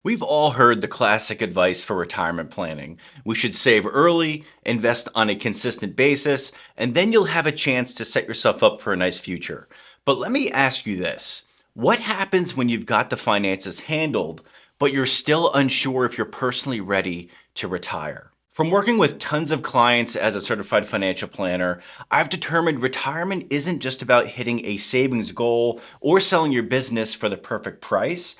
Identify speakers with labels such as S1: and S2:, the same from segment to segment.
S1: We've all heard the classic advice for retirement planning. We should save early, invest on a consistent basis, and then you'll have a chance to set yourself up for a nice future. But let me ask you this. What happens when you've got the finances handled, but you're still unsure if you're personally ready to retire? From working with tons of clients as a certified financial planner, I've determined retirement isn't just about hitting a savings goal or selling your business for the perfect price.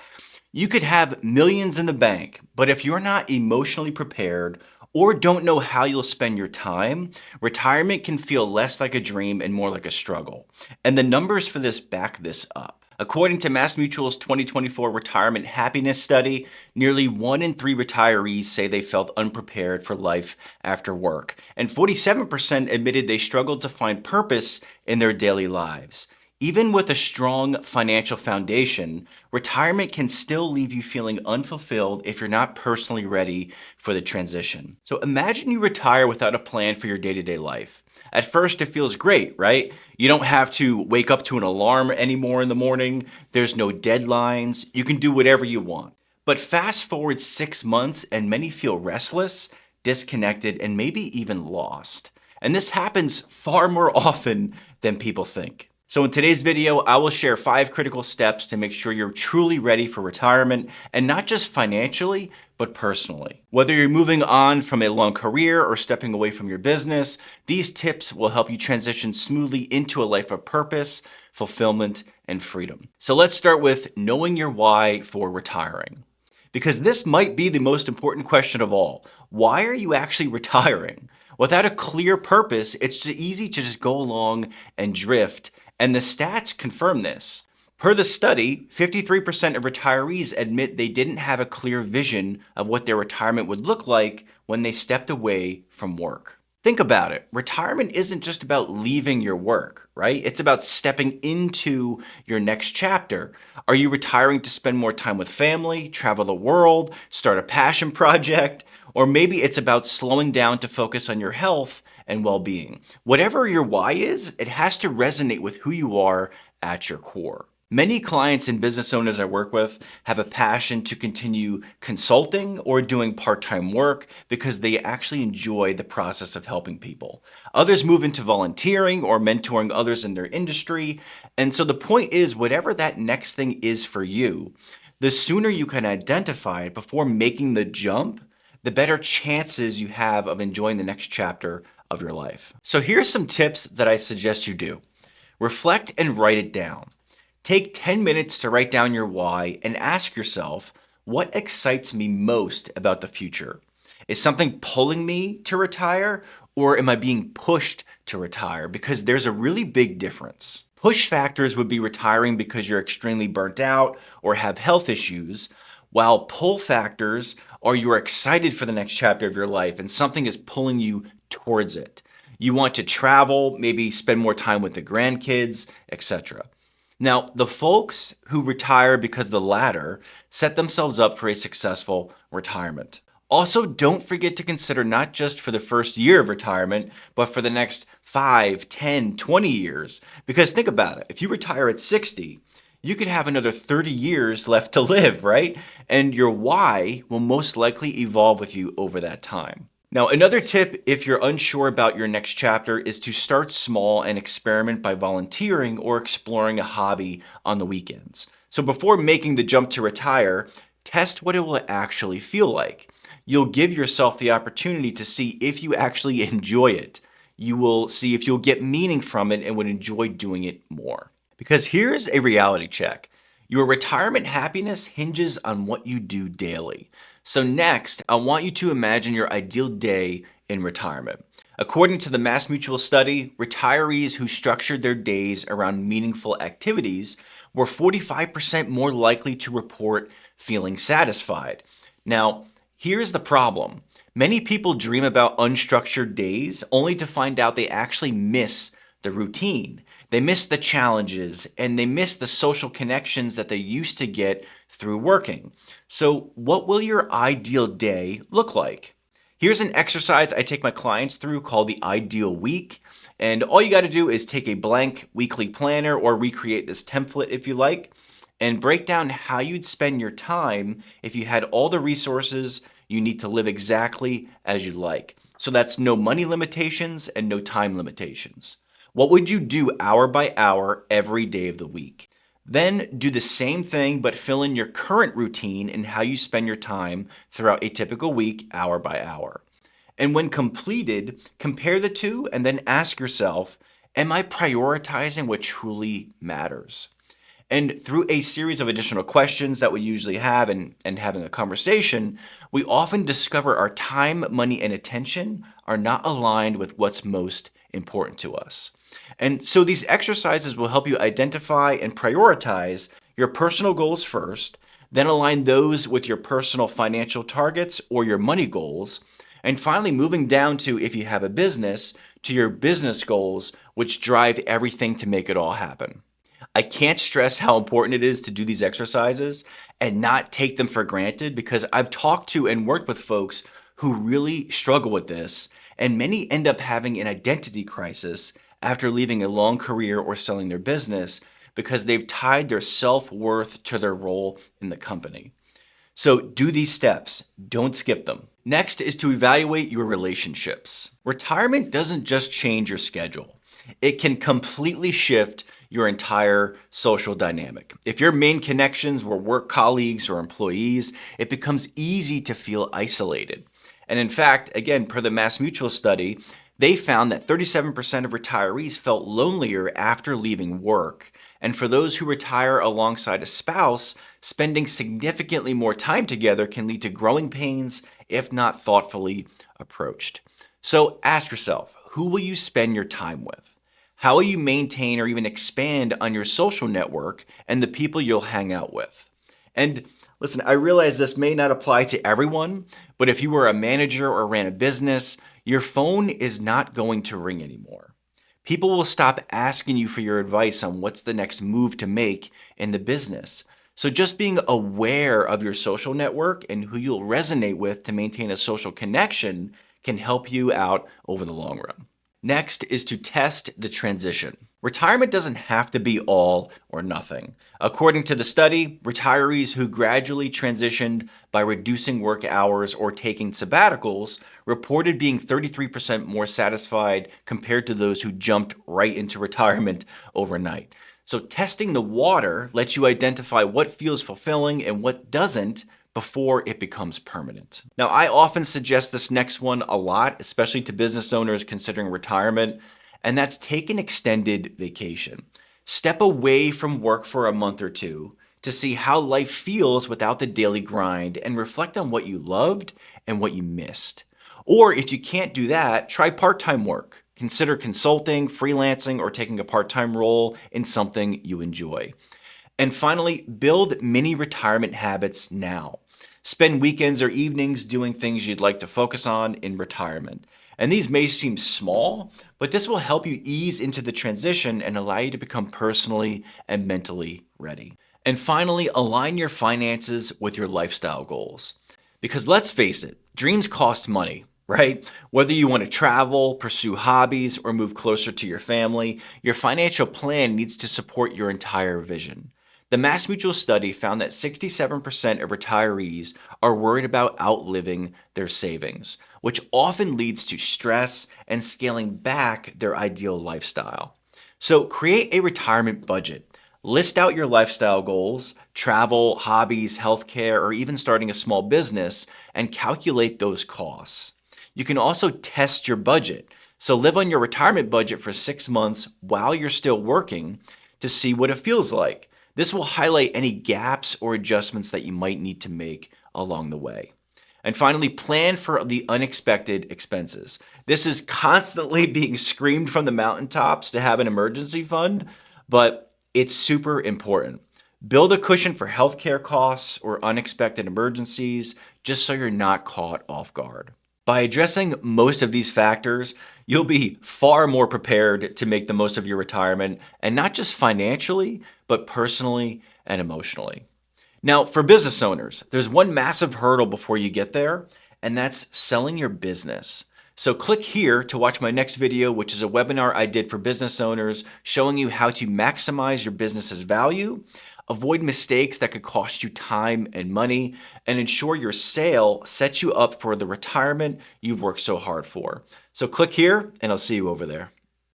S1: You could have millions in the bank, but if you're not emotionally prepared or don't know how you'll spend your time, retirement can feel less like a dream and more like a struggle. And the numbers for this back this up. According to MassMutual's 2024 Retirement Happiness Study, nearly 1 in 3 retirees say they felt unprepared for life after work, and 47% admitted they struggled to find purpose in their daily lives. Even with a strong financial foundation, retirement can still leave you feeling unfulfilled if you're not personally ready for the transition. So imagine you retire without a plan for your day-to-day life. At first, it feels great, right? You don't have to wake up to an alarm anymore in the morning. There's no deadlines. You can do whatever you want. But fast forward 6 months and many feel restless, disconnected, and maybe even lost. And this happens far more often than people think. So in today's video, I will share 5 critical steps to make sure you're truly ready for retirement, and not just financially, but personally. Whether you're moving on from a long career or stepping away from your business, these tips will help you transition smoothly into a life of purpose, fulfillment, and freedom. So let's start with knowing your why for retiring. Because this might be the most important question of all. Why are you actually retiring? Without a clear purpose, it's easy to just go along and drift. And the stats confirm this. Per the study, 53% of retirees admit they didn't have a clear vision of what their retirement would look like when they stepped away from work. Think about it. Retirement isn't just about leaving your work, right? It's about stepping into your next chapter. Are you retiring to spend more time with family, travel the world, start a passion project? Or maybe it's about slowing down to focus on your health and well-being. Whatever your why is, it has to resonate with who you are at your core. Many clients and business owners I work with have a passion to continue consulting or doing part-time work because they actually enjoy the process of helping people. Others move into volunteering or mentoring others in their industry. And so the point is, whatever that next thing is for you, the sooner you can identify it before making the jump, the better chances you have of enjoying the next chapter of your life. So here's some tips that I suggest you do. Reflect and write it down. Take 10 minutes to write down your why and ask yourself, what excites me most about the future? Is something pulling me to retire, or am I being pushed to retire? Because there's a really big difference. Push factors would be retiring because you're extremely burnt out or have health issues, while pull factors are you're excited for the next chapter of your life and something is pulling you towards it. You want to travel, maybe spend more time with the grandkids, etc. Now, the folks who retire because of the latter set themselves up for a successful retirement. Also, don't forget to consider not just for the first year of retirement, but for the next 5, 10, 20 years. Because think about it, if you retire at 60, you could have another 30 years left to live, right? And your why will most likely evolve with you over that time. Now, another tip if you're unsure about your next chapter is to start small and experiment by volunteering or exploring a hobby on the weekends. So before making the jump to retire, test what it will actually feel like. You'll give yourself the opportunity to see if you actually enjoy it. You will see if you'll get meaning from it and would enjoy doing it more. Because here's a reality check. Your retirement happiness hinges on what you do daily. So next, I want you to imagine your ideal day in retirement. According to the MassMutual study, retirees who structured their days around meaningful activities were 45% more likely to report feeling satisfied. Now, here's the problem. Many people dream about unstructured days only to find out they actually miss the routine. They miss the challenges and they miss the social connections that they used to get through working. So what will your ideal day look like? Here's an exercise I take my clients through called the ideal week. And all you got to do is take a blank weekly planner or recreate this template if you like. and break down how you'd spend your time if you had all the resources you need to live exactly as you'd like. So that's no money limitations and no time limitations. What would you do hour by hour every day of the week? Then do the same thing, but fill in your current routine and how you spend your time throughout a typical week, hour by hour. And when completed, compare the two and then ask yourself, am I prioritizing what truly matters? And through a series of additional questions that we usually have and having a conversation, we often discover our time, money, and attention are not aligned with what's most important to us. And so these exercises will help you identify and prioritize your personal goals first, then align those with your personal financial targets or your money goals, and finally moving down to, if you have a business, to your business goals, which drive everything to make it all happen. I can't stress how important it is to do these exercises and not take them for granted, because I've talked to and worked with folks who really struggle with this, and many end up having an identity crisis after leaving a long career or selling their business because they've tied their self-worth to their role in the company. So do these steps, don't skip them. Next is to evaluate your relationships. Retirement doesn't just change your schedule. It can completely shift your entire social dynamic. If your main connections were work colleagues or employees, it becomes easy to feel isolated. And in fact, again, per the MassMutual study, they found that 37% of retirees felt lonelier after leaving work. And for those who retire alongside a spouse, spending significantly more time together can lead to growing pains if not thoughtfully approached. So ask yourself, who will you spend your time with? How will you maintain or even expand on your social network and the people you'll hang out with? And listen, I realize this may not apply to everyone, but if you were a manager or ran a business, your phone is not going to ring anymore. People will stop asking you for your advice on what's the next move to make in the business. So just being aware of your social network and who you'll resonate with to maintain a social connection can help you out over the long run. Next is to test the transition. Retirement doesn't have to be all or nothing. According to the study, retirees who gradually transitioned by reducing work hours or taking sabbaticals reported being 33% more satisfied compared to those who jumped right into retirement overnight. So testing the water lets you identify what feels fulfilling and what doesn't before it becomes permanent. Now, I often suggest this next one a lot, especially to business owners considering retirement, and that's take an extended vacation. Step away from work for a month or two to see how life feels without the daily grind and reflect on what you loved and what you missed. Or if you can't do that, try part-time work. Consider consulting, freelancing, or taking a part-time role in something you enjoy. And finally, build mini retirement habits now. Spend weekends or evenings doing things you'd like to focus on in retirement. And these may seem small, but this will help you ease into the transition and allow you to become personally and mentally ready. And finally, align your finances with your lifestyle goals. Because let's face it, dreams cost money, right? Whether you want to travel, pursue hobbies, or move closer to your family, your financial plan needs to support your entire vision. The MassMutual study found that 67% of retirees are worried about outliving their savings, which often leads to stress and scaling back their ideal lifestyle. So create a retirement budget. List out your lifestyle goals, travel, hobbies, healthcare, or even starting a small business, and calculate those costs. You can also test your budget. So live on your retirement budget for 6 months while you're still working to see what it feels like. This will highlight any gaps or adjustments that you might need to make along the way. And finally, plan for the unexpected expenses. This is constantly being screamed from the mountaintops to have an emergency fund, but it's super important. Build a cushion for healthcare costs or unexpected emergencies, just so you're not caught off guard. By addressing most of these factors, you'll be far more prepared to make the most of your retirement, and not just financially, but personally and emotionally. Now, for business owners, there's one massive hurdle before you get there, and that's selling your business. So click here to watch my next video, which is a webinar I did for business owners showing you how to maximize your business's value, avoid mistakes that could cost you time and money, and ensure your sale sets you up for the retirement you've worked so hard for. So click here, and I'll see you over there.